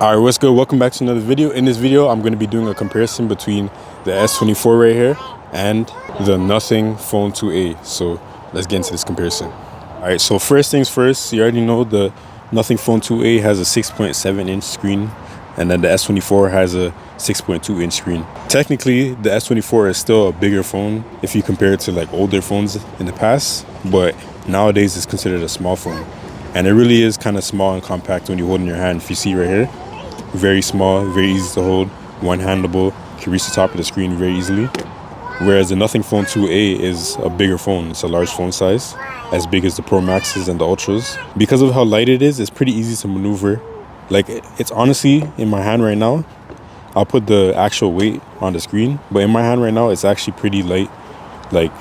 Alright, what's good? Welcome back to another video. In this video, I'm going to be doing a comparison between the S24 right here and the Nothing Phone 2a. So let's get into this comparison. Alright, so first things first, you already know the Nothing Phone 2a has a 6.7-inch screen, and then the S24 has a 6.2-inch screen. Technically, the S24 is still a bigger phone if you compare it to like older phones in the past, but nowadays it's considered a small phone. And it really is kind of small and compact when you hold it in your hand. If you see right here, very small, very easy to hold, one-handable, can reach the top of the screen very easily. Whereas the Nothing Phone 2a is a bigger phone. It's a large phone size, as big as the Pro Maxes and the Ultras. Because of how light it is, it's pretty easy to maneuver. Like, it's honestly in my hand right now. I'll put the actual weight on the screen, but in my hand right now, it's actually pretty light. Like,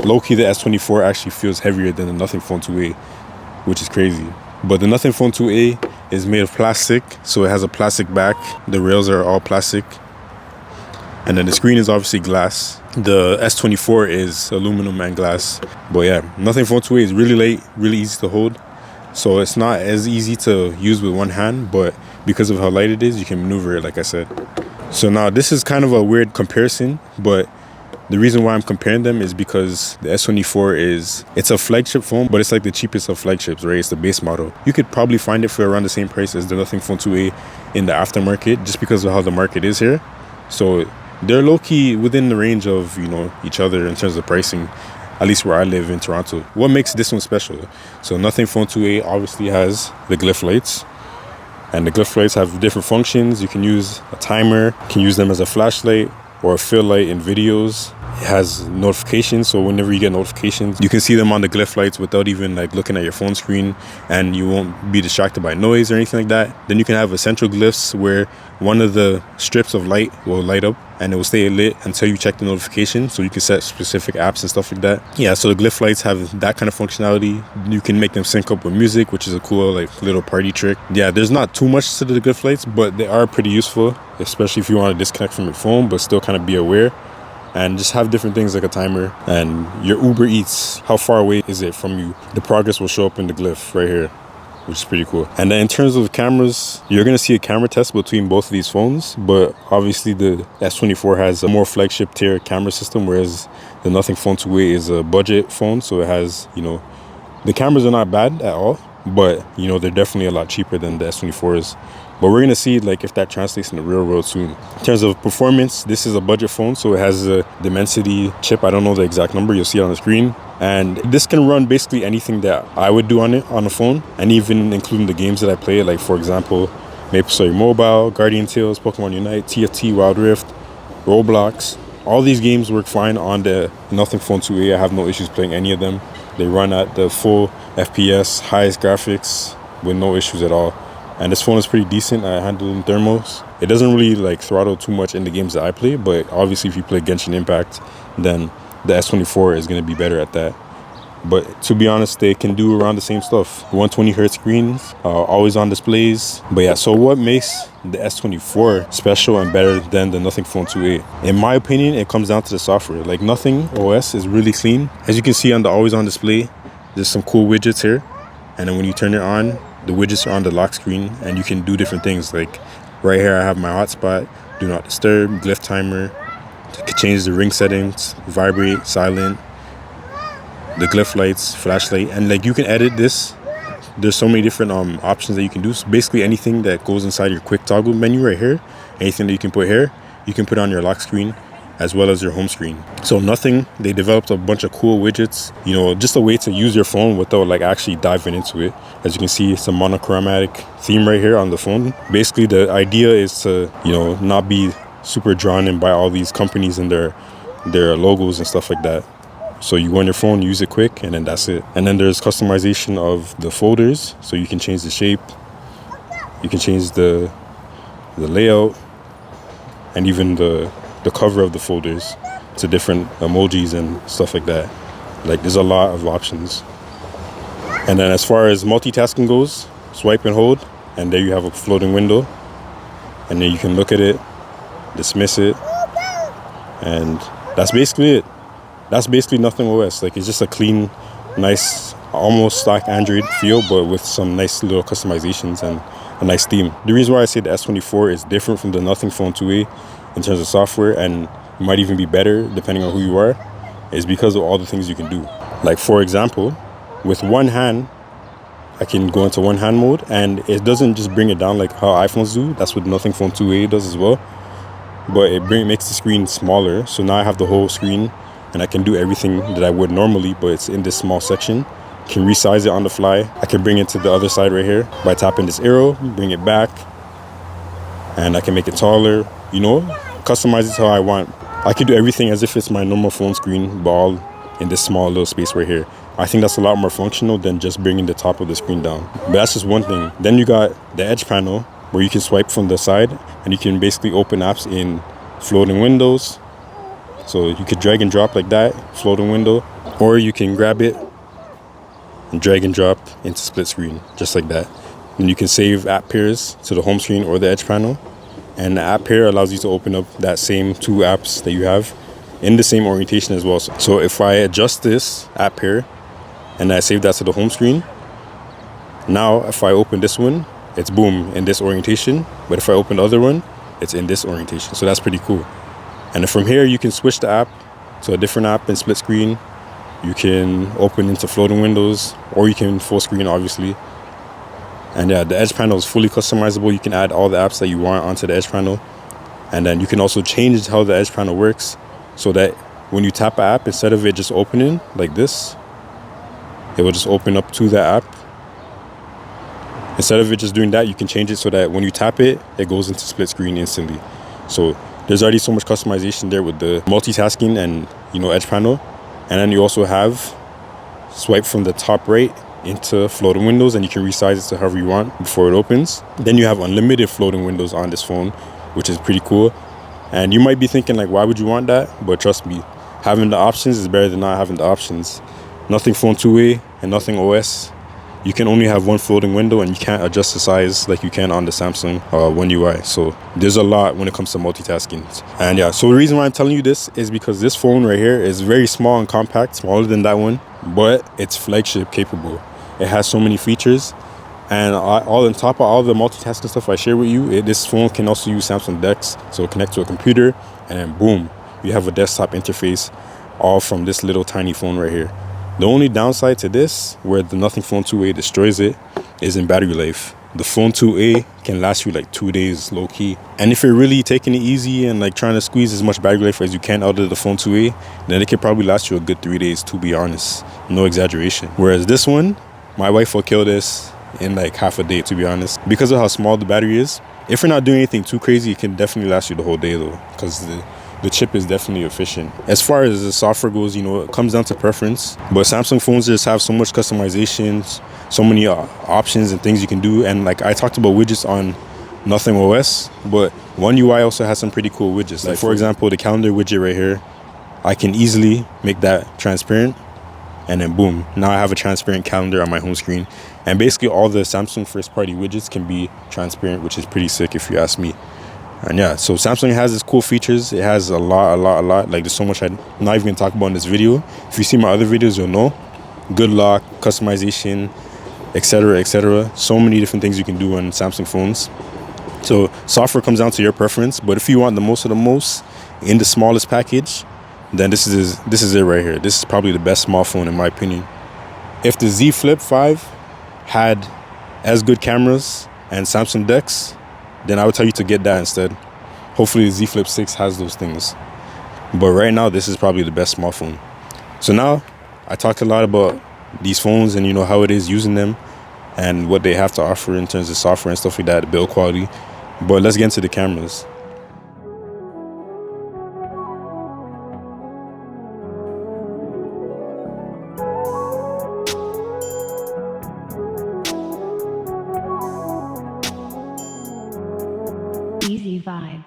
low-key, the S24 actually feels heavier than the Nothing Phone 2a, which is crazy. But the Nothing Phone 2a is made of plastic, so it has a plastic back. The rails are all plastic, and then the screen is obviously glass. The S24 is aluminum and glass. But yeah, Nothing Phone 2a is really light, really easy to hold, so it's not as easy to use with one hand, but because of how light it is, you can maneuver it, like I said. So now this is kind of a weird comparison, but the reason why I'm comparing them is because the S24 it's a flagship phone, but it's like the cheapest of flagships, right? It's the base model. You could probably find it for around the same price as the Nothing Phone 2a in the aftermarket, just because of how the market is here. So they're low-key within the range of, you know, each other in terms of pricing, at least where I live in Toronto. What makes this one special? So Nothing Phone 2a obviously has the glyph lights, and the glyph lights have different functions. You can use a timer, you can use them as a flashlight or a fill light in videos. It has notifications, so whenever you get notifications, you can see them on the glyph lights without even like looking at your phone screen, and you won't be distracted by noise or anything like that. Then you can have a central glyphs where one of the strips of light will light up and it will stay lit until you check the notification, so you can set specific apps and stuff like that. Yeah, so the glyph lights have that kind of functionality. You can make them sync up with music, which is a cool like little party trick. Yeah, there's not too much to the glyph lights, but they are pretty useful, especially if you want to disconnect from your phone but still kind of be aware. And just have different things like a timer, and your Uber Eats, how far away is it from you? The progress will show up in the glyph right here, which is pretty cool. And then in terms of cameras, you're going to see a camera test between both of these phones, but obviously the S24 has a more flagship tier camera system, whereas the Nothing Phone 2a is a budget phone, so it has, you know, the cameras are not bad at all, but, you know, they're definitely a lot cheaper than the S24s. But we're going to see like if that translates in the real world soon. In terms of performance, this is a budget phone, so it has a Dimensity chip. I don't know the exact number. You'll see it on the screen. And this can run basically anything that I would do on it on a phone, and even including the games that I play. Like, for example, MapleStory Mobile, Guardian Tales, Pokemon Unite, TFT, Wild Rift, Roblox. All these games work fine on the Nothing Phone 2a. I have no issues playing any of them. They run at the full FPS, highest graphics with no issues at all. And this phone is pretty decent at handling thermals. It doesn't really like throttle too much in the games that I play, but obviously if you play Genshin Impact, then the S24 is going to be better at that. But to be honest, they can do around the same stuff. 120 Hz screens, always on displays. But yeah, so what makes the S24 special and better than the Nothing Phone 2a? In my opinion, it comes down to the software. Like, Nothing OS is really clean. As you can see on the always on display, there's some cool widgets here. And then when you turn it on, the widgets are on the lock screen, and you can do different things. Like right here, I have my hotspot, do not disturb, glyph timer, change the ring settings, vibrate, silent, the glyph lights, flashlight, and like you can edit this. There's so many different options that you can do. So basically anything that goes inside your quick toggle menu right here, anything that you can put here, you can put on your lock screen as well as your home screen. So Nothing, they developed a bunch of cool widgets, you know, just a way to use your phone without like actually diving into it. As you can see, it's a monochromatic theme right here on the phone. Basically the idea is to, you know, not be super drawn in by all these companies and their logos and stuff like that. So you go on your phone, use it quick, and then that's it. And then there's customization of the folders, so you can change the shape, you can change the layout, and even the cover of the folders to different emojis and stuff like that. Like, there's a lot of options. And then as far as multitasking goes, swipe and hold, and there you have a floating window, and then you can look at it, dismiss it, and that's basically it. That's basically Nothing OS. Like, it's just a clean, nice, almost stock Android feel, but with some nice little customizations and a nice theme. The reason why I say the S24 is different from the Nothing Phone 2a in terms of software, and might even be better depending on who you are, is because of all the things you can do. Like for example, with one hand, I can go into one hand mode, and it doesn't just bring it down like how iPhones do. That's what Nothing Phone 2a does as well. But it makes the screen smaller. So now I have the whole screen and I can do everything that I would normally, but it's in this small section. Can resize it on the fly. I can bring it to the other side right here by tapping this arrow, bring it back, and I can make it taller, you know, customize it how I want. I can do everything as if it's my normal phone screen, but all in this small little space right here. I think that's a lot more functional than just bringing the top of the screen down. But that's just one thing. Then you got the edge panel where you can swipe from the side and you can basically open apps in floating windows. So you could drag and drop like that, floating window, or you can grab it and drag and drop into split screen, just like that. And you can save app pairs to the home screen or the edge panel. And the app pair allows you to open up that same two apps that you have in the same orientation as well. So if I adjust this app pair and I save that to the home screen, now if I open this one, it's boom in this orientation. But if I open the other one, it's in this orientation. So that's pretty cool. And then from here, you can switch the app to a different app in split screen. You can open into floating windows, or you can full screen, obviously. And yeah, the edge panel is fully customizable. You can add all the apps that you want onto the edge panel. And then you can also change how the edge panel works so that when you tap an app, instead of it just opening like this, it will just open up to the app. Instead of it just doing that, you can change it so that when you tap it, it goes into split screen instantly. So there's already so much customization there with the multitasking and, you know, edge panel. And then you also have swipe from the top right into floating windows, and you can resize it to however you want before it opens. Then you have unlimited floating windows on this phone, which is pretty cool. And you might be thinking like, why would you want that? But trust me, having the options is better than not having the options. Nothing Phone 2a and Nothing OS, you can only have one floating window and you can't adjust the size like you can on the Samsung One UI. So there's a lot when it comes to multitasking. And yeah, so the reason why I'm telling you this is because this phone right here is very small and compact, smaller than that one, but it's flagship capable. It has so many features, and all on top of all the multitasking stuff I share with you, this phone can also use Samsung DeX. So connect to a computer and then boom, you have a desktop interface all from this little tiny phone right here. The only downside to this, where the Nothing Phone 2a destroys it, is in battery life. The Phone 2a can last you like 2 days low key. And if you're really taking it easy and like trying to squeeze as much battery life as you can out of the Phone 2a, then it can probably last you a good 3 days, to be honest. No exaggeration. Whereas this one, my wife will kill this in like half a day, to be honest. Because of how small the battery is, if you're not doing anything too crazy, it can definitely last you the whole day though, because the chip is definitely efficient. As far as the software goes, you know, it comes down to preference. But Samsung phones just have so much customizations, so many options and things you can do. And like I talked about widgets on Nothing OS, but One UI also has some pretty cool widgets. Like for example, the calendar widget right here, I can easily make that transparent. And then boom, now I have a transparent calendar on my home screen. And basically all the Samsung first party widgets can be transparent, which is pretty sick if you ask me. And yeah, so Samsung has its cool features. It has a lot. Like there's so much I'm not even gonna talk about in this video. If you see my other videos, you'll know. Good lock, customization, etc. So many different things you can do on Samsung phones. So software comes down to your preference. But if you want the most of the most in the smallest package, then this is it right here. This is probably the best small phone in my opinion. If the Z Flip 5 had as good cameras and Samsung DeX, then I would tell you to get that instead. Hopefully the Z Flip 6 has those things. But right now, this is probably the best small phone. So now, I talked a lot about these phones and you know how it is using them and what they have to offer in terms of software and stuff like that, the build quality. But let's get into the cameras. Easy vibes.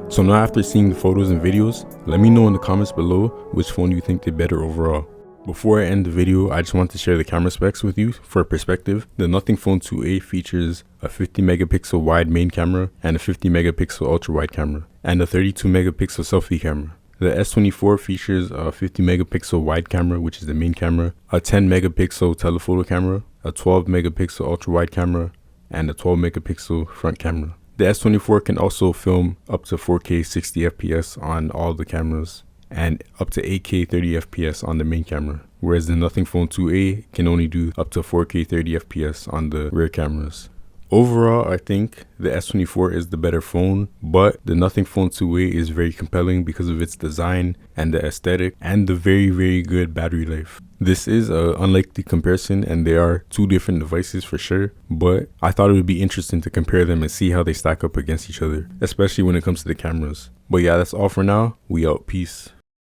So now after seeing the photos and videos, let me know in the comments below which phone you think did better overall. Before I end the video, I just want to share the camera specs with you for perspective. The Nothing Phone 2a features a 50 megapixel wide main camera and a 50 megapixel ultra wide camera and a 32 megapixel selfie camera. The S24 features a 50 megapixel wide camera, which is the main camera, a 10 megapixel telephoto camera, a 12 megapixel ultra wide camera, and a 12 megapixel front camera. The S24 can also film up to 4K 60 FPS on all the cameras and up to 8K 30 FPS on the main camera, whereas the Nothing Phone 2a can only do up to 4K 30 FPS on the rear cameras. Overall, I think the S24 is the better phone, but the Nothing Phone 2a is very compelling because of its design and the aesthetic and the very good battery life. This is an unlikely comparison and they are two different devices for sure, but I thought it would be interesting to compare them and see how they stack up against each other, especially when it comes to the cameras. But yeah, that's all for now. We out. Peace.